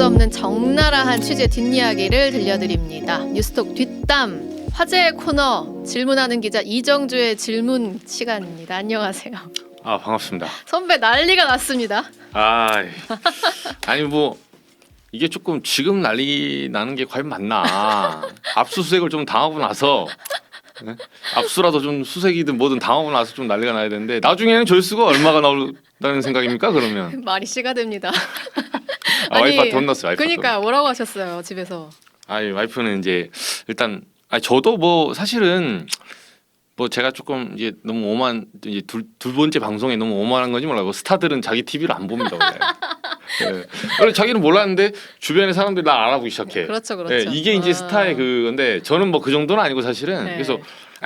수 없는 적나라한 취재 뒷이야기를 들려드립니다. 뉴스톡 뒷담 화제의 코너 질문하는 기자 이정주의 질문 시간입니다. 안녕하세요. 아 반갑습니다. 선배 난리가 났습니다. 아니 뭐 이게 조금 지금 난리 나는 게 과연 맞나? 압수수색을 좀 당하고 나서 네? 압수라도 좀 수색이든 뭐든 당하고 나서 좀 난리가 나야 되는데 나중에는 조회수가 얼마가 나온다는 생각입니까? 그러면 말이 씨가 됩니다. 와이프한테 혼났어요. 와이프한테. 그러니까 뭐라고 하셨어요 집에서? 아니 와이프는 이제 일단 저도 뭐 사실은 뭐 제가 조금 이제 너무 오만 이제 두 번째 방송에 너무 오만한 건지 몰라요. 스타들은 자기 TV를 안 봅니다 원래. 네. 원래 자기는 몰랐는데 주변의 사람들이 날 알아보기 시작해. 그렇죠, 그렇죠. 네, 이게 이제 스타의 그건데 저는 뭐 그 정도는 아니고 사실은 네. 그래서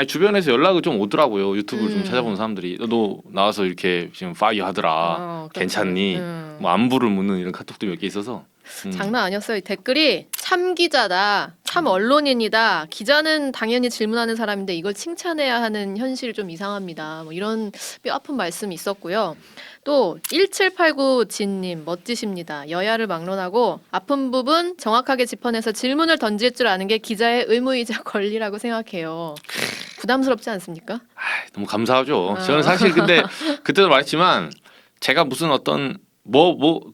주변에서 연락을 좀 오더라고요. 유튜브를 좀 찾아보는 사람들이 너 나와서 이렇게 지금 파이어 하더라. 그렇죠. 괜찮니? 뭐 안부를 묻는 이런 카톡도 몇 개 있어서. 장난 아니었어요. 댓글이 참 기자다, 참 언론인이다. 기자는 당연히 질문하는 사람인데 이걸 칭찬해야 하는 현실이 좀 이상합니다. 뭐 이런 뼈 아픈 말씀이 있었고요. 또 1789 진님 멋지십니다. 여야를 막론하고 아픈 부분 정확하게 짚어내서 질문을 던질 줄 아는 게 기자의 의무이자 권리라고 생각해요. 부담스럽지 않습니까? 너무 감사하죠. 저는 사실 근데 그때도 말했지만 제가 무슨 어떤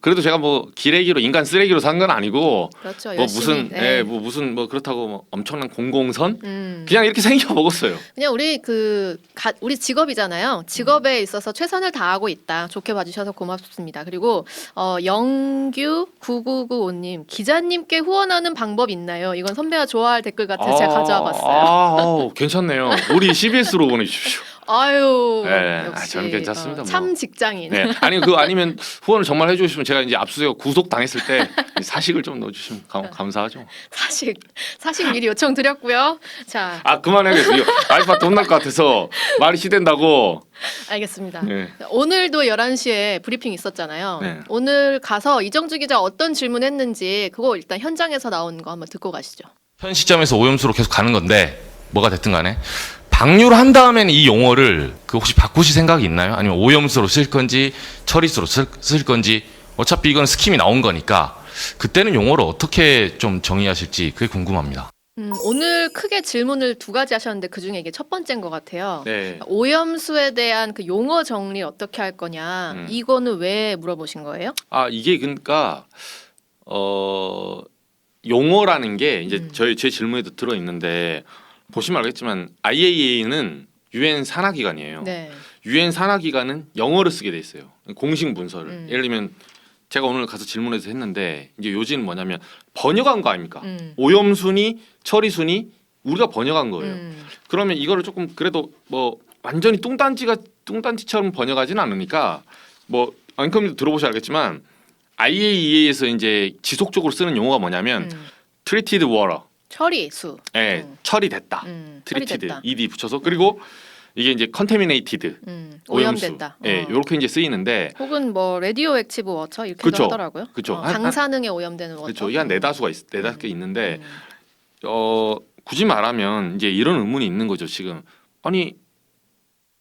그래도 제가 뭐 기레기로 인간 쓰레기로 산 건 아니고 그렇죠. 뭐 열심히, 무슨 뭐 무슨 뭐 그렇다고 뭐 엄청난 공공선 그냥 이렇게 생겨 먹었어요. 그냥 우리 직업이잖아요. 직업에 있어서 최선을 다하고 있다. 좋게 봐주셔서 고맙습니다. 그리고 영규 9995님 기자님께 후원하는 방법 있나요? 이건 선배가 좋아할 댓글 같아서 제가 가져와봤어요. 괜찮네요. 우리 CBS로 보내주십시오. 아유, 네, 역시 저는 괜찮습니다. 참 뭐. 직장인. 네, 아니면 후원을 정말 해주시면 제가 이제 압수수색 구속 당했을 때 사식을 좀 넣어주시면 감사하죠. 사실 미리 요청 드렸고요. 자, 그만해야겠어요. 와이프한테 혼날 것 같아서 말이 시된다고. 알겠습니다. 네. 오늘도 11시에 브리핑 있었잖아요. 네. 오늘 가서 이정주 기자 어떤 질문했는지 그거 일단 현장에서 나온 거 한번 듣고 가시죠. 현 시점에서 오염수로 계속 가는 건데 뭐가 됐든 간에 방류를 한 다음에는 이 용어를 혹시 바꾸실 생각이 있나요? 아니면 오염수로 쓸 건지 처리수로 쓸 건지 어차피 이건 스킴이 나온 거니까 그때는 용어를 어떻게 좀 정의하실지 그게 궁금합니다. 오늘 크게 질문을 두 가지 하셨는데 그중에 이게 첫 번째인 것 같아요. 네. 오염수에 대한 그 용어 정리 어떻게 할 거냐 이거는 왜 물어보신 거예요? 이게 그러니까 용어라는 게 이제 제 질문에도 들어 있는데 보시면 알겠지만 IAEA는 유엔 산하기관이에요. 네. 유엔 산하기관은 영어를 쓰게 돼 있어요. 공식 문서를. 예를 들면 제가 오늘 가서 질문해서 했는데 이제 요지는 뭐냐면 번역한 거 아닙니까? 오염순위, 처리순위 우리가 번역한 거예요. 그러면 이거를 조금 그래도 뭐 완전히 뚱딴지처럼 번역하지는 않으니까 뭐 앵커님도 들어보셔야 알겠지만 IAEA에서 이제 지속적으로 쓰는 용어가 뭐냐면 treated water. 처리수. 처리됐다. treated ed 붙여서 그리고 이게 이제 contaminated 오염수. 오염됐다. 이렇게 이제 쓰이는데 혹은 뭐 레디오 액티브 워터 이렇게도 하더라고요. 그렇죠. 방사능에 오염되는 워터. 그렇죠. 이게 한 네다섯 개 있는데 굳이 말하면 이제 이런 의문이 있는 거죠. 지금 아니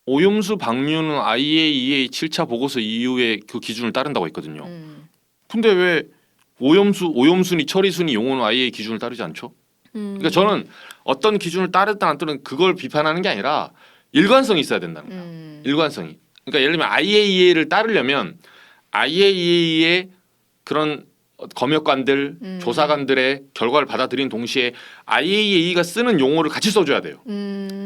오염수 방류는 IAEA 7차 보고서 이후에 그 기준을 따른다고 했거든요. 근데 왜 오염순위, 처리순위 용어는 IAEA 기준을 따르지 않죠? 그러니까 저는 어떤 기준을 따르든 안 따르든 그걸 비판하는 게 아니라 일관성이 있어야 된다는 거예요. 일관성이. 그러니까 예를 들면 IAEA를 따르려면 IAEA의 그런 검역관들, 조사관들의 결과를 받아들인 동시에 IAEA가 쓰는 용어를 같이 써줘야 돼요.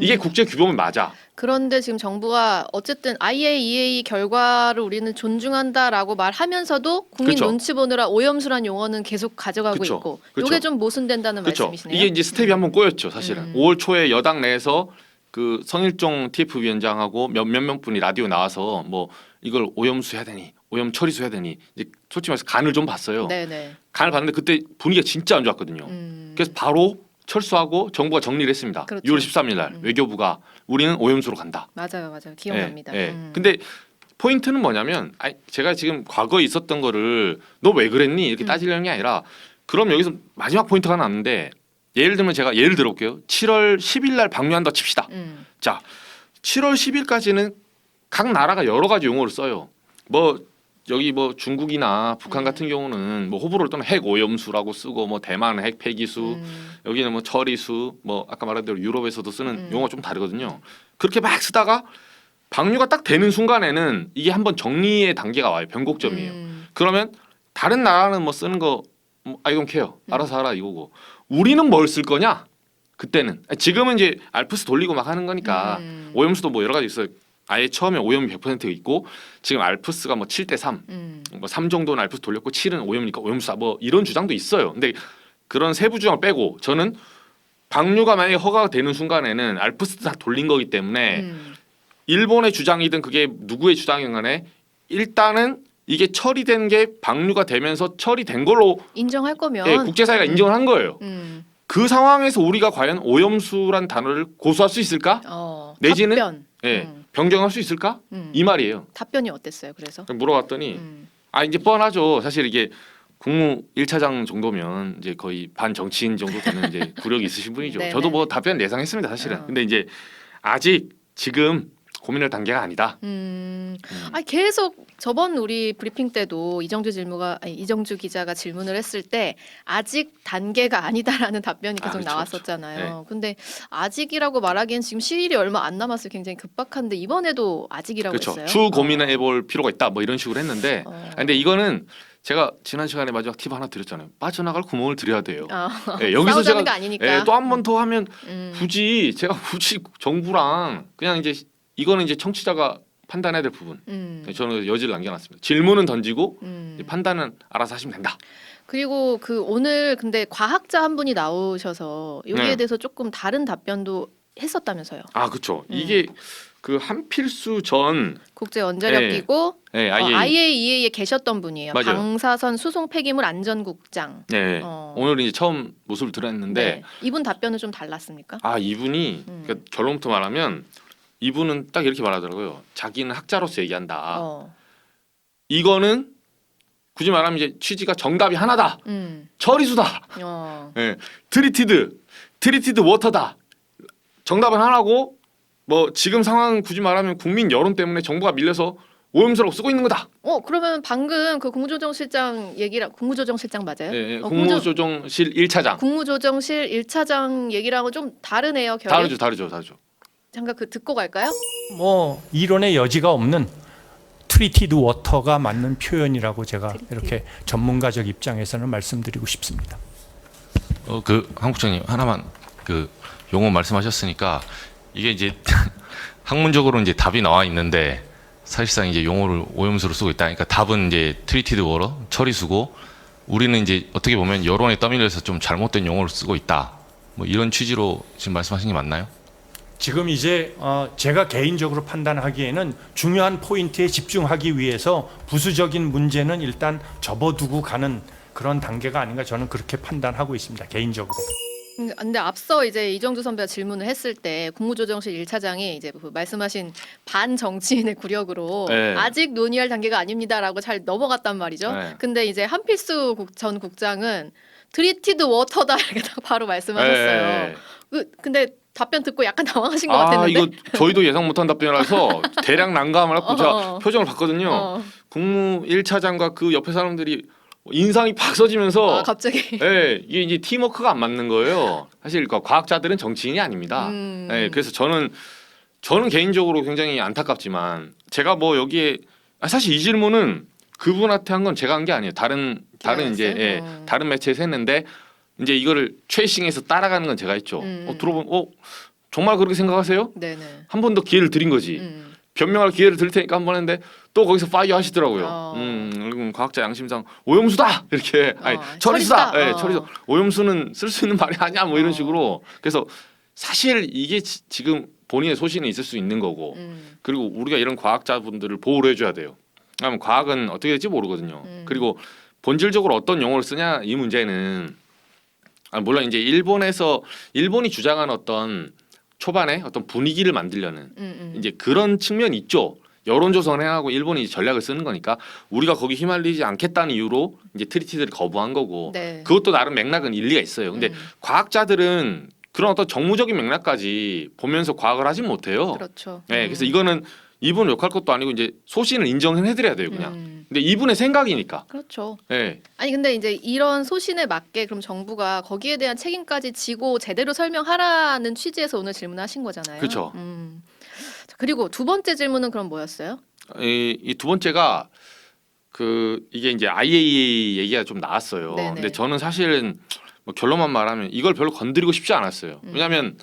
이게 국제 규범이 맞아. 그런데 지금 정부가 어쨌든 IAEA 결과를 우리는 존중한다라고 말하면서도 국민 그쵸. 눈치 보느라 오염수란 용어는 계속 가져가고 그쵸. 있고 그쵸. 이게 좀 모순된다는 그렇죠. 말씀이시네요. 이게 이제 스텝이 한번 꼬였죠, 사실은. 5월 초에 여당 내에서 그 성일종 TF 위원장하고 몇몇 분이 라디오 나와서 뭐 이걸 오염수 해야 되니, 오염 처리수 해야 되니 이제 솔직히 말해서 간을 좀 봤어요. 네네. 간을 봤는데 그때 분위기가 진짜 안 좋았거든요. 그래서 바로 철수하고 정부가 정리를 했습니다. 그렇죠. 6월 13일 날 외교부가 우리는 오염수로 간다. 맞아요. 기억납니다. 근데 포인트는 뭐냐면 제가 지금 과거에 있었던 거를 너 왜 그랬니 이렇게 따지려는 게 아니라 그럼 여기서 마지막 포인트가 나왔는데 예를 들면 제가 예를 들어볼게요. 7월 10일 날 방류한다 칩시다. 자, 7월 10일까지는 각 나라가 여러 가지 용어를 써요. 뭐 여기 뭐 중국이나 북한 같은 경우는 뭐 호불호를 떠나 핵 오염수라고 쓰고 뭐 대만 핵 폐기수 여기는 뭐 처리수 뭐 아까 말한 대로 유럽에서도 쓰는 용어가 좀 다르거든요. 그렇게 막 쓰다가 방류가 딱 되는 순간에는 이게 한번 정리의 단계가 와요. 변곡점이에요. 그러면 다른 나라는 뭐 쓰는 거 I don't care. 알아서 하라 이거고 우리는 뭘 쓸 거냐? 그때는 지금은 이제 알프스 돌리고 막 하는 거니까 오염수도 뭐 여러 가지 있어요. 아예 처음에 오염이 100% 있고 지금 알프스가 뭐 7대 3, 뭐 3 정도는 알프스 돌렸고 7은 오염이니까 오염수다 뭐 이런 주장도 있어요. 근데 그런 세부 주장을 빼고 저는 방류가 만약에 허가가 되는 순간에는 알프스 다 돌린 거기 때문에 일본의 주장이든 그게 누구의 주장이든 간에 일단은 이게 처리된 게 방류가 되면서 처리된 걸로 인정할 거면 예, 국제사회가 인정을 한 거예요. 음. 그 상황에서 우리가 과연 오염수란 단어를 고수할 수 있을까? 내지는 답변. 예, 변경할 수 있을까? 이 말이에요. 답변이 어땠어요? 그래서 물어봤더니 이제 뻔하죠. 사실 이게 국무 1차장 정도면 이제 거의 반 정치인 정도 되는 이제 구력이 있으신 분이죠. 네네. 저도 뭐 답변 예상했습니다. 사실은. 근데 이제 아직 지금 고민할 단계가 아니다. 계속 저번 우리 브리핑 때도 이정주 기자가 질문을 했을 때 아직 단계가 아니다라는 답변이 계속 그렇죠, 나왔었잖아요. 그렇죠. 근데 아직이라고 말하기엔 지금 시일이 얼마 안 남았어요. 굉장히 급박한데 이번에도 아직이라고 그렇죠. 했어요. 추후 고민을 해볼 필요가 있다. 뭐 이런 식으로 했는데, 근데 이거는 제가 지난 시간에 마지막 팁 하나 드렸잖아요. 빠져나갈 구멍을 드려야 돼요. 예, 여기서 싸우자는 제가 거 아니니까. 또 한 번 더 하면 굳이 정부랑 그냥 이제 이거는 이제 청취자가 판단해야 될 부분. 저는 여지를 남겨놨습니다. 질문은 던지고 이제 판단은 알아서 하시면 된다. 그리고 그 오늘 근데 과학자 한 분이 나오셔서 여기에 네. 대해서 조금 다른 답변도 했었다면서요. 그렇죠. 이게 그 한필수 전 국제 원자력기구 IAEA에 계셨던 분이에요. 맞아요. 방사선 수송 폐기물 안전국장. 네. 오늘 이제 처음 모습을 드렸는데 네. 이분 답변은 좀 달랐습니까? 이분이 그러니까 결론부터 말하면 이분은 딱 이렇게 말하더라고요. 자기는 학자로서 얘기한다. 이거는 굳이 말하면 이제 취지가 정답이 하나다. 처리수다. 네. 트리티드 워터다. 정답은 하나고 뭐 지금 상황 굳이 말하면 국민 여론 때문에 정부가 밀려서 오염수라고 쓰고 있는 거다. 그러면 방금 그 국무조정실장 맞아요? 네, 국무조정실 1차장. 국무조정실 1차장 얘기랑은 좀 다르네요. 결이. 다르죠. 잠깐 듣고 갈까요? 뭐 이론의 여지가 없는 트리티드 워터가 맞는 표현이라고 제가 이렇게 전문가적 입장에서는 말씀드리고 싶습니다. 한국장님 하나만 그 용어 말씀하셨으니까 이게 이제 학문적으로 이제 답이 나와 있는데 사실상 이제 용어를 오염수로 쓰고 있다. 그러니까 답은 이제 트리티드 워터 처리수고 우리는 이제 어떻게 보면 여론에 떠밀려서 좀 잘못된 용어를 쓰고 있다. 뭐 이런 취지로 지금 말씀하신 게 맞나요? 지금 이제 제가 개인적으로 판단하기에는 중요한 포인트에 집중하기 위해서 부수적인 문제는 일단 접어두고 가는 그런 단계가 아닌가 저는 그렇게 판단하고 있습니다. 개인적으로. 근데 앞서 이제 이정주 선배가 질문을 했을 때 국무조정실 1차장이 이제 그 말씀하신 반정치인의 구력으로 네. 아직 논의할 단계가 아닙니다라고 잘 넘어갔단 말이죠. 네. 근데 이제 한필수 전 국장은 트리티드 워터다 이렇게 딱 바로 말씀하셨어요. 근데 답변 듣고 약간 당황하신 것 같았는데. 이거 저희도 예상 못한 답변이라서 대략 난감을 하고 제가 표정을 봤거든요. 국무 1차장과 그 옆에 사람들이 인상이 팍 써지면서 갑자기. 이게 이제 팀워크가 안 맞는 거예요. 사실 과학자들은 정치인이 아닙니다. 그래서 저는 개인적으로 굉장히 안타깝지만 제가 뭐 여기에 사실 이 질문은 그분한테 한 건 제가 한 게 아니에요. 다른 이제 다른 매체에서 했는데 이제 이거를 최싱에서 따라가는 건 제가 했죠. 들어보면 정말 그렇게 생각하세요? 네네. 한 번 더 기회를 드린 거지. 변명할 기회를 드릴 테니까 한 번 했는데 또 거기서 파이어 하시더라고요. 그리고 과학자 양심상 오염수다 이렇게 처리수다. 처리수. 오염수는 쓸 수 있는 말이 아니야 뭐 이런 식으로. 그래서 사실 이게 지금 본인의 소신이 있을 수 있는 거고 그리고 우리가 이런 과학자분들을 보호를 해줘야 돼요. 왜냐하면 과학은 어떻게 될지 모르거든요. 그리고 본질적으로 어떤 용어를 쓰냐 이 문제는 물론 이제 일본이 주장한 어떤 초반에 어떤 분위기를 만들려는 이제 그런 측면이 있죠. 여론조성을 해하고 일본이 전략을 쓰는 거니까 우리가 거기 휘말리지 않겠다는 이유로 이제 트리티드를 거부한 거고 네. 그것도 나름 맥락은 일리가 있어요. 근데 과학자들은 그런 어떤 정무적인 맥락까지 보면서 과학을 하진 못해요. 그렇죠. 네, 그래서 이거는 이분 욕할 것도 아니고 이제 소신을 인정해드려야 돼요 그냥. 음. 근데 이분의 생각이니까. 그렇죠. 예. 아니 근데 이제 이런 소신에 맞게 그럼 정부가 거기에 대한 책임까지 지고 제대로 설명하라는 취지에서 오늘 질문하신 거잖아요. 그쵸. 자, 그리고 두 번째 질문은 그럼 뭐였어요? 이 두 번째가 이게 이제 IAEA 얘기가 좀 나왔어요. 네네. 근데 저는 사실은 뭐 결론만 말하면 이걸 별로 건드리고 싶지 않았어요. 왜냐하면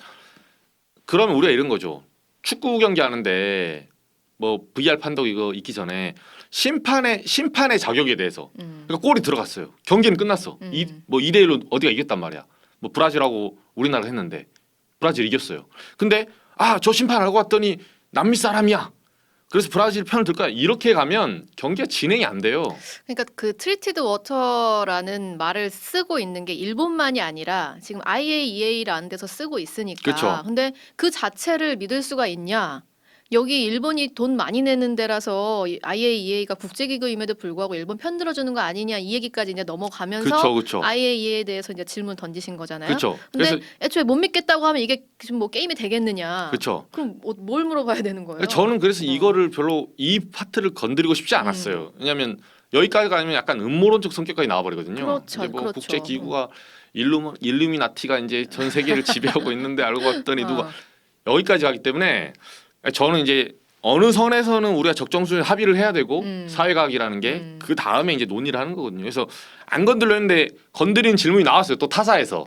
그러면 우리가 이런 거죠. 축구 경기 하는데 뭐 VR 판독 이거 있기 전에 심판의 자격에 대해서 그러니까 골이 들어갔어요. 경기는 끝났어. 뭐 2대1로 어디가 이겼단 말이야. 뭐 브라질하고 우리나라가 했는데 브라질 이겼어요. 근데 저 심판 알고 왔더니 남미 사람이야. 그래서 브라질 편을 들 거야. 이렇게 가면 경기가 진행이 안 돼요. 그러니까 그 트리티드 워터라는 말을 쓰고 있는 게 일본만이 아니라 지금 IAEA라는 데서 쓰고 있으니까. 그쵸. 근데 그 자체를 믿을 수가 있냐? 여기 일본이 돈 많이 내는 데라서 IAEA가 국제기구임에도 불구하고 일본 편 들어주는 거 아니냐 이 얘기까지 이제 넘어가면서 그쵸. IAEA에 대해서 이제 질문 던지신 거잖아요. 그렇죠. 근데 그래서 애초에 못 믿겠다고 하면 이게 지금 뭐 게임이 되겠느냐? 그렇죠. 그럼 뭘 물어봐야 되는 거예요? 저는 그래서 이거를 별로 이 파트를 건드리고 싶지 않았어요. 왜냐하면 여기까지 가면 약간 음모론적 성격까지 나와버리거든요. 그렇죠. 이제 뭐 그렇죠. 국제 기구가 일루미나티가 이제 전 세계를 지배하고 있는데 알고 봤더니 누가 여기까지 가기 때문에 저는 이제 어느 선에서는 우리가 적정수준에 합의를 해야 되고 사회과학이라는 게 그 다음에 이제 논의를 하는 거거든요. 그래서 안 건들려 했는데 건드리는 질문이 나왔어요. 또 타사에서.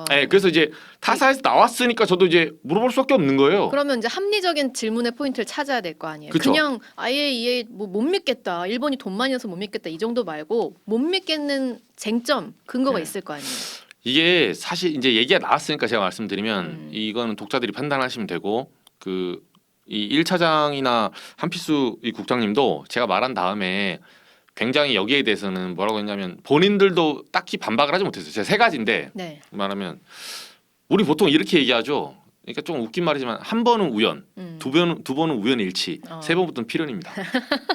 네, 그래서 이제 타사에서 나왔으니까 저도 이제 물어볼 수밖에 없는 거예요. 그러면 이제 합리적인 질문의 포인트를 찾아야 될 거 아니에요. 그쵸. 그냥 IAEA 뭐 못 믿겠다. 일본이 돈 많이 내서 못 믿겠다. 이 정도 말고 못 믿겠는 쟁점 근거가 네. 있을 거 아니에요. 이게 사실 이제 얘기가 나왔으니까 제가 말씀드리면 이거는 독자들이 판단하시면 되고 이 1차장이나 한필수 이 국장님도 제가 말한 다음에 굉장히 여기에 대해서는 뭐라고 했냐면 본인들도 딱히 반박을 하지 못했어요. 제가 세 가지인데 네. 말하면 우리 보통 이렇게 얘기하죠. 그러니까 좀 웃긴 말이지만 한 번은 우연, 두 번은 우연일치, 세 번부터는 필연입니다.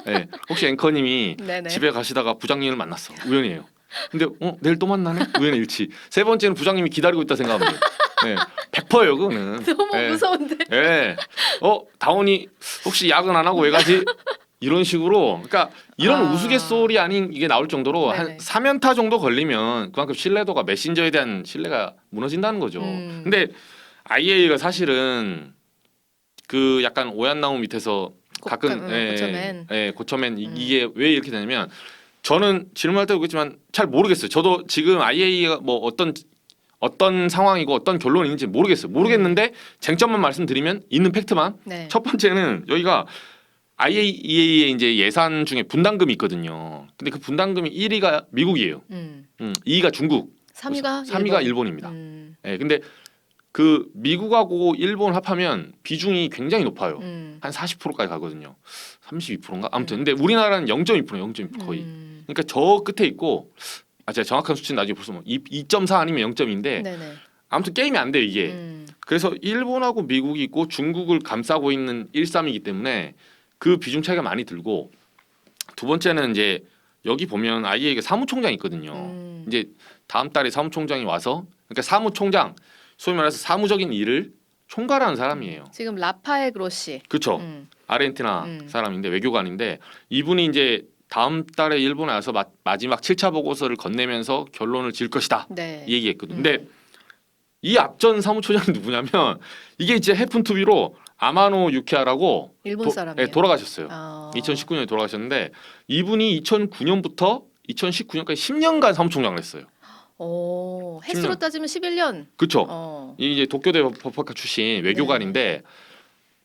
네. 혹시 앵커님이 네네. 집에 가시다가 부장님을 만났어. 우연이에요. 근데 내일 또 만나네? 우연일치. 세 번째는 부장님이 기다리고 있다 생각하면 돼요. 네. 100%예요 그거는. 너무 네. 무서운데. 예. 다원이 혹시 야근 안 하고 왜 가지? 이런 식으로 그러니까 이런 우스갯소리 아닌 이게 나올 정도로 네네. 한 3연타 정도 걸리면 그만큼 신뢰도가 메신저에 대한 신뢰가 무너진다는 거죠. 근데 IAEA가 사실은 그 약간 오얏나무 밑에서 가끔 고쳐맨. 고쳐맨 이게 왜 이렇게 되냐면 저는 질문할 때도 그렇지만 잘 모르겠어요. 저도 지금 IAEA가 뭐 어떤 상황이고 어떤 결론인지 모르겠어요. 모르겠는데 쟁점만 말씀드리면 있는 팩트만 네. 첫 번째는 여기가 IAEA의 이제 예산 중에 분담금이 있거든요. 근데 그 분담금이 1위가 미국이에요. 2위가 중국, 3위가 일본입니다. 근데 그 미국하고 일본 합하면 비중이 굉장히 높아요. 한 40%까지 가거든요. 32%인가? 아무튼 근데 우리나라는 0.2% 거의. 그러니까 저 끝에 있고 제가 정확한 수치는 나중에 벌써 2.4 아니면 0.2인데 네네. 아무튼 게임이 안 돼요 이게. 그래서 일본하고 미국이 있고 중국을 감싸고 있는 1~3이기 때문에 그 비중 차이가 많이 들고 두 번째는 이제 여기 보면 IAEA 사무총장이 있거든요. 이제 다음 달에 사무총장이 와서 그러니까 사무총장 소위 말해서 사무적인 일을 총괄하는 사람이에요. 지금 라파엘 그로시. 그렇죠. 아르헨티나 사람인데 외교관인데 이분이 이제 다음 달에 일본에 와서 마지막 7차 보고서를 건네면서 결론을 지을 것이다. 네. 이 얘기했거든요. 근데 이 앞전 사무총장이 누구냐면 이게 이제 해픈투비로 아마노 유키아라고 일본 사람이에요. 돌아가셨어요. 2019년에 돌아가셨는데 이분이 2009년부터 2019년까지 10년간 사무총장을 했어요. 횟수로 10년. 따지면 11년. 그렇죠. 이제 도쿄대 법학과 출신 외교관인데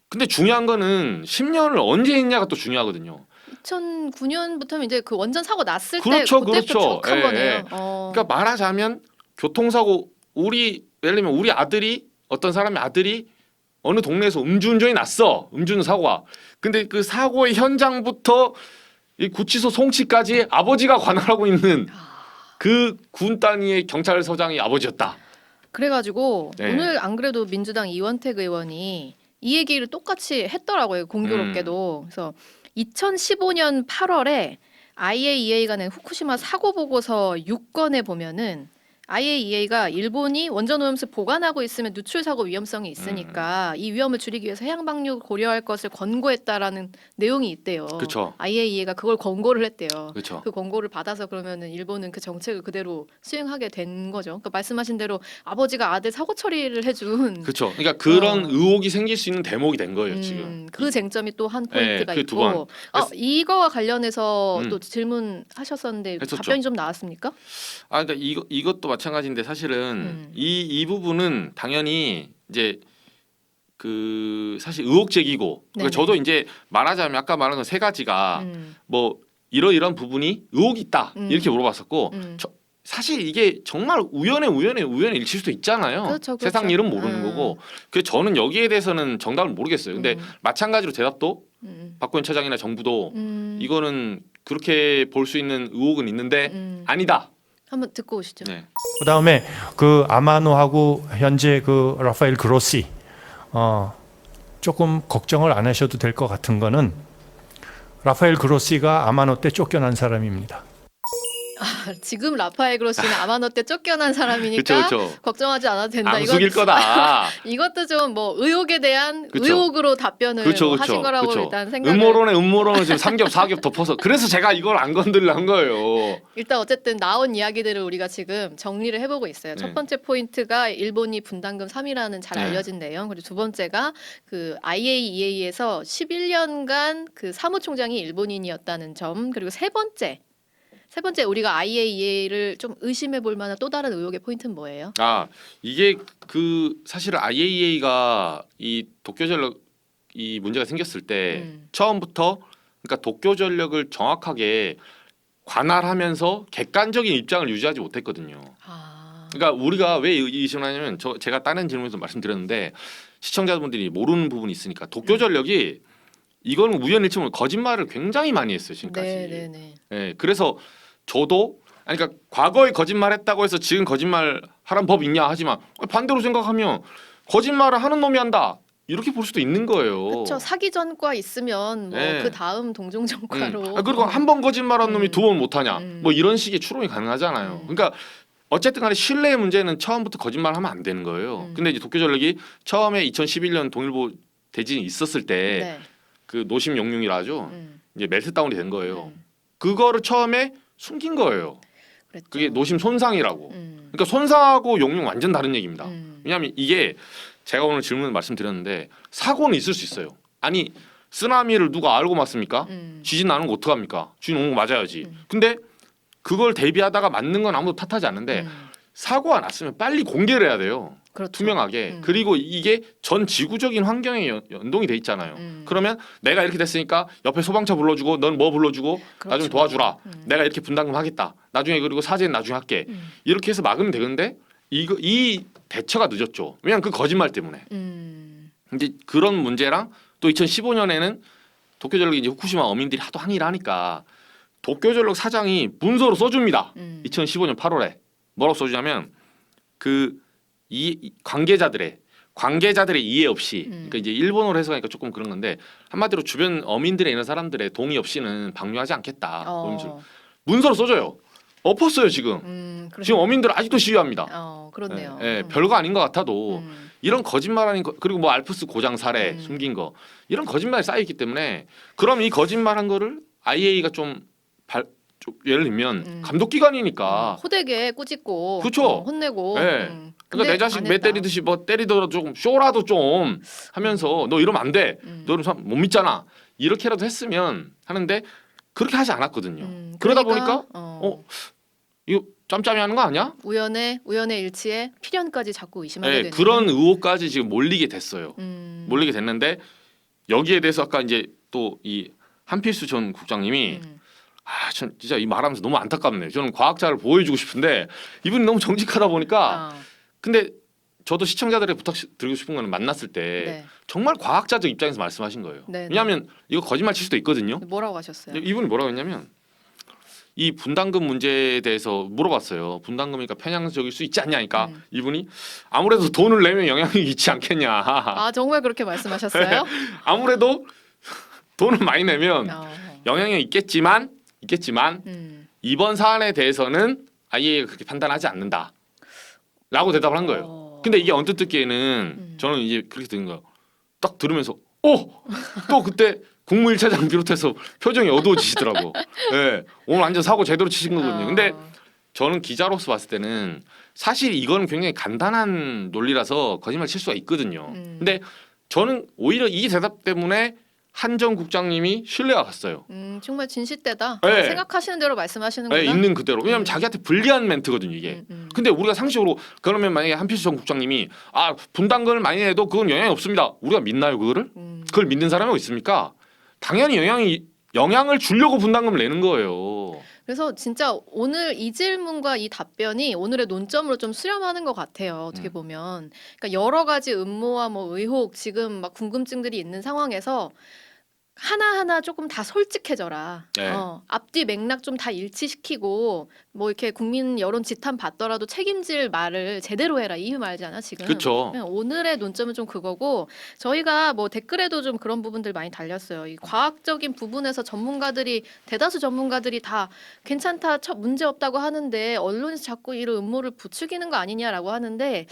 근데 중요한 거는 10년을 언제 했냐가 또 중요하거든요. 2009년부터면 이제 그 원전 사고 났을 그렇죠, 때 그때부터 그렇죠. 쭉 한 예, 거네요. 예. 그러니까 말하자면 교통사고 예를 들면 우리 아들이 어떤 사람의 아들이 어느 동네에서 음주운전이 났어. 음주운전 사고가. 근데 그 사고의 현장부터 이 구치소 송치까지 아버지가 관할하고 있는 그 군 단위의 경찰서장이 아버지였다. 그래가지고 네. 오늘 안 그래도 민주당 이원택 의원이 이 얘기를 똑같이 했더라고요. 공교롭게도. 그래서 2015년 8월에 IAEA가 낸 후쿠시마 사고 보고서 6건에 보면은 IAEA가 일본이 원전 오염수 보관하고 있으면 누출 사고 위험성이 있으니까 이 위험을 줄이기 위해서 해양 방류 고려할 것을 권고했다라는 내용이 있대요. 그쵸. IAEA가 그걸 권고를 했대요. 그렇죠. 그 권고를 받아서 그러면은 일본은 그 정책을 그대로 수행하게 된 거죠. 그러니까 말씀하신 대로 아버지가 아들 사고 처리를 해준 그렇죠. 그러니까 그런 어. 의혹이 생길 수 있는 대목이 된 거예요 지금. 그 쟁점이 또 한 포인트가 그 두 번. 있고 이거와 관련해서 음. 또 질문하셨었는데 했었죠. 답변이 좀 나왔습니까? 아, 그러니까 이것도 마찬가지인데 사실은 이 부분은 당연히 이제 그 사실 의혹 제기고 그러니까 네네. 저도 이제 말하자면 아까 말한 건 세 가지가 뭐 이런 부분이 의혹이 있다 이렇게 물어봤었고 사실 이게 정말 우연의 일칠 수도 있잖아요. 그렇죠, 그렇죠. 세상 일은 모르는 거고. 그래서 저는 여기에 대해서는 정답을 모르겠어요. 근데 마찬가지로 대답도 박구현 차장이나 정부도 이거는 그렇게 볼 수 있는 의혹은 있는데 아니다. 한번 듣고 오시죠. 네. 그다음에 그 아마노하고 현재 그 라파엘 그로시 조금 걱정을 안 하셔도 될 것 같은 거는 라파엘 그로시가 아마노 때 쫓겨난 사람입니다. 지금 라파엘 그로시는 아마노 때 쫓겨난 사람이니까 그쵸. 걱정하지 않아도 된다. 안 숙일 거다. 이것도 좀 뭐 의혹에 대한 그쵸. 의혹으로 답변을 그쵸. 하신 거라고 그쵸. 일단 생각을. 음모론을 지금 3겹 4겹 덮어서 그래서 제가 이걸 안 건들려는 거예요. 일단 어쨌든 나온 이야기들을 우리가 지금 정리를 해보고 있어요. 네. 첫 번째 포인트가 일본이 분담금 3이라는 잘 네. 알려진 내용. 그리고 두 번째가 그 IAEA에서 11년간 그 사무총장이 일본인이었다는 점. 그리고 세 번째 우리가 IAEA를 좀 의심해 볼 만한 또 다른 의혹의 포인트는 뭐예요? 아 이게 그 사실 IAEA가 이 도쿄전력 이 문제가 생겼을 때 처음부터 그러니까 도쿄전력을 정확하게 관할하면서 객관적인 입장을 유지하지 못했거든요. 그러니까 우리가 왜 의심하냐면 제가 다른 질문에서 말씀드렸는데 시청자분들이 모르는 부분이 있으니까 도쿄전력이 이거는 우연일치면 거짓말을 굉장히 많이 했어요 지금까지. 네네네. 네, 그래서 저도 그러니까 과거에 거짓말했다고 해서 지금 거짓말 하란 법 있냐 하지만 반대로 생각하면 거짓말을 하는 놈이 한다 이렇게 볼 수도 있는 거예요. 그렇죠. 사기 전과 있으면 뭐 네. 그 다음 동종 전과로. 그리고 한 번 거짓말한 놈이 두 번 못하냐 뭐 이런 식의 추론이 가능하잖아요. 그러니까 어쨌든 간에 신뢰의 문제는 처음부터 거짓말하면 안 되는 거예요. 근데 이제 도쿄전력이 처음에 2011년 동일보 대진이 있었을 때 그 노심 용융이라 하죠. 이제 멜트다운이 된 거예요. 그거를 처음에 숨긴 거예요. 그랬죠. 그게 노심 손상이라고. 그러니까 손상하고 용융 완전 다른 얘기입니다. 왜냐하면 이게 제가 오늘 질문을 말씀드렸는데 사고는 있을 수 있어요. 아니 쓰나미를 누가 알고 맞습니까? 지진 나는 거 어떡합니까? 지진 오는 거 맞아야지. 근데 그걸 대비하다가 맞는 건 아무도 탓하지 않는데 사고가 났으면 빨리 공개를 해야 돼요. 그렇죠. 투명하게. 그리고 이게 전 지구적인 환경에 연동이 돼 있잖아요. 그러면 내가 이렇게 됐으니까 옆에 소방차 불러주고 넌 뭐 불러주고 나중에 그렇죠. 도와주라. 내가 이렇게 분담금 하겠다. 나중에 그리고 사죄는 나중에 할게. 이렇게 해서 막으면 되는데 이 대처가 늦었죠. 왜냐하면 그 거짓말 때문에. 근데 그런 문제랑 또 2015년에는 도쿄전력이 이제 후쿠시마 어민들이 하도 항의를 하니까 도쿄전력 사장이 문서로 써줍니다. 2015년 8월에 뭐라고 써주냐면 그 이 관계자들의 이해 없이 그러니까 이제 일본어로 해석하니까 조금 그런 건데 한마디로 주변 어민들의 이런 사람들의 동의 없이는 방류하지 않겠다. 문서로 써줘요. 엎었어요 지금. 지금 어민들 아직도 시위합니다. 그렇네요. 별거 아닌 것 같아도 이런 거짓말하는 거 그리고 뭐 알프스 고장 사례 숨긴 거 이런 거짓말이 쌓여있기 때문에 그럼 이 거짓말한 거를 IAEA가 좀 예를 들면 감독기관이니까 호되게 꾸짖고 그쵸. 혼내고 네. 그러니까 내 자식 매 때리듯이 뭐 때리더라도 조금 쇼라도 좀 하면서 너 이러면 안 돼. 너 이러면 못 믿잖아. 이렇게라도 했으면 하는데 그렇게 하지 않았거든요. 그러다 보니까 이거 짬짬이 하는 거 아니야? 우연의 일치에 필연까지 자꾸 의심하게 되는 그런 의혹까지 지금 몰리게 됐어요. 몰리게 됐는데 여기에 대해서 아까 이제 또 이 한필수 전 국장님이 전 진짜 이 말하면서 너무 안타깝네요. 저는 과학자를 보여주고 싶은데 이분이 너무 정직하다 보니까 근데 저도 시청자들에게 부탁드리고 싶은 거는 만났을 때 정말 과학자적 입장에서 말씀하신 거예요. 왜냐하면 이거 거짓말 칠 수도 있거든요. 뭐라고 하셨어요? 이분이 뭐라고 했냐면 이 분담금 문제에 대해서 물어봤어요. 분담금이니까 편향적일 수 있지 않냐니까 이분이 아무래도 돈을 내면 영향이 있지 않겠냐. 정말 그렇게 말씀하셨어요? 아무래도 돈을 많이 내면 영향이 있겠지만 이번 사안에 대해서는 IAEA가 그렇게 판단하지 않는다. 라고 대답을 한 거예요. 근데 이게 언뜻 듣기에는 저는 이제 그렇게 든 거예요. 딱 들으면서 또 그때 국무 1차장 비롯해서 표정이 어두워지시더라고. 예. 오늘 완전 사고 제대로 치신 거거든요. 근데 저는 기자로서 봤을 때는 사실 이건 굉장히 간단한 논리라서 거짓말 칠 수가 있거든요. 근데 저는 오히려 이 대답 때문에 한 전 국장님이 신뢰가 갔어요. 정말 진실되다. 네. 생각하시는 대로 말씀하시는구나. 네, 있는 그대로. 왜냐하면 자기한테 불리한 멘트거든요, 이게. 근데 우리가 상식으로 그러면 만약에 한필수 전 국장님이 분당금을 많이 내도 그건 영향이 없습니다. 우리가 믿나요, 그거를? 그걸 믿는 사람이 어디 있습니까? 당연히 영향을 주려고 분담금을 내는 거예요. 그래서 진짜 오늘 이 질문과 이 답변이 오늘의 논점으로 좀 수렴하는 것 같아요. 어떻게 보면. 그러니까 여러 가지 음모와 뭐 의혹, 지금 막 궁금증들이 있는 상황에서 하나하나 조금 다 솔직해져라. 네. 앞뒤 맥락 좀 다 일치시키고 뭐 이렇게 국민 여론 지탄 받더라도 책임질 말을 제대로 해라. 이 말이잖아 지금. 그렇죠. 오늘의 논점은 좀 그거고 저희가 뭐 댓글에도 좀 그런 부분들 많이 달렸어요. 이 과학적인 부분에서 대다수 전문가들이 다 괜찮다, 문제 없다고 하는데 언론에서 자꾸 이런 음모를 부추기는 거 아니냐라고 하는데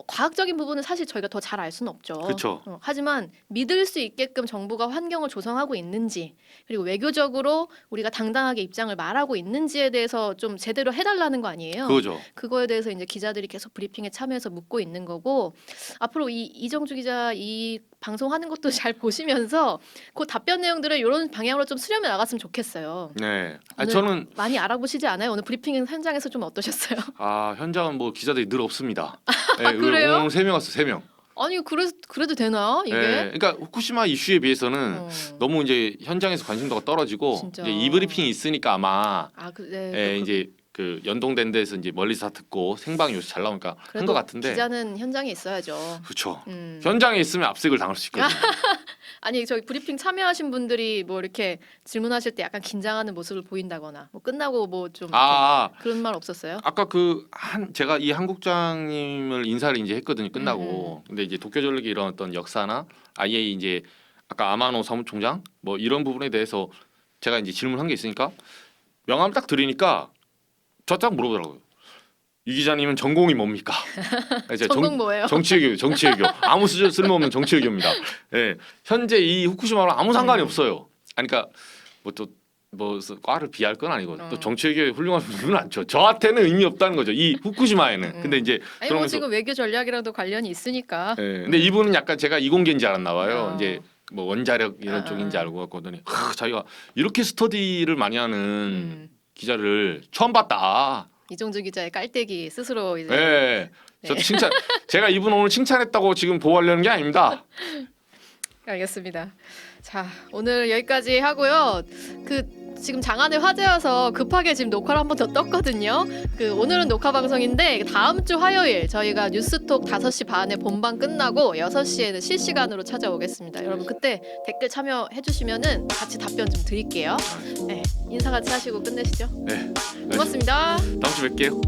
과학적인 부분은 사실 저희가 더 잘 알 수는 없죠. 그렇죠. 하지만 믿을 수 있게끔 정부가 환경을 조성하고 있는지 그리고 외교적으로 우리가 당당하게 입장을 말하고 있는지에 대해서 좀 제대로 해달라는 거 아니에요. 그거죠. 그거에 대해서 이제 기자들이 계속 브리핑에 참여해서 묻고 있는 거고 앞으로 이정주 기자 이 방송하는 것도 잘 보시면서 그 답변 내용들을 이런 방향으로 좀 수렴해 나갔으면 좋겠어요. 네. 오늘 저는 많이 알아보시지 않아요? 오늘 브리핑 현장에서 좀 어떠셨어요? 현장은 뭐 기자들이 늘 없습니다. 네, 그래요? 오늘 3명 왔어, 3명. 아니 그래도 되나 이게? 네, 그러니까 후쿠시마 이슈에 비해서는 너무 이제 현장에서 관심도가 떨어지고 진짜. 이제 이 브리핑이 있으니까 아마 네. 이제 그 연동된 데서 이제 멀리서 다 듣고 생방이 요새 잘 나오니까 한 그래도 것 같은데. 기자는 현장에 있어야죠. 그렇죠. 현장에 있으면 압색을 당할 수 있거든요. 아니 저희 브리핑 참여하신 분들이 뭐 이렇게 질문하실 때 약간 긴장하는 모습을 보인다거나 뭐 끝나고 뭐 좀 그런 말 없었어요? 아까 제가 이 한국장님을 인사를 이제 했거든요. 끝나고. 근데 이제 도쿄전력의 이런 어떤 역사나 IA 이제 아까 아마노 사무총장 뭐 이런 부분에 대해서 제가 이제 질문한 게 있으니까 명함 딱 드리니까 저 딱 물어보더라고요. 이 기자님은 전공이 뭡니까? 전공 뭐예요? 정치외교. 아무 쓸모없는 정치외교입니다. 네, 현재 이 후쿠시마랑 아무 상관이 없어요. 그러니까 뭐 과를 비할 건 아니고 또 정치외교에 훌륭한 부분은 않죠. 저한테는 의미 없다는 거죠. 이 후쿠시마에는. 근데 이제 아니 뭐 그러면서 지금 외교 전략이랑도 관련이 있으니까. 네, 근데 이분은 약간 제가 이공계인지 알았나 봐요. 어. 이제 뭐 원자력 이런 쪽인지 알고 갔거든요. 자기가 이렇게 스터디를 많이 하는 기자를 처음 봤다. 이정주 기자의 깔때기 스스로 이제. 네. 저 제가 이분 오늘 칭찬했다고 지금 보호하려는 게 아닙니다. 알겠습니다. 자 오늘 여기까지 하고요. 지금 장안의 화제여서 급하게 지금 녹화를 한 번 더 떴거든요. 오늘은 녹화 방송인데 다음 주 화요일 저희가 뉴스톡 5시 반에 본방 끝나고 6시에는 실시간으로 찾아오겠습니다. 여러분 그때 댓글 참여해 주시면은 같이 답변 좀 드릴게요. 네, 인사 같이 하시고 끝내시죠. 네. 고맙습니다. 다음 주 뵐게요.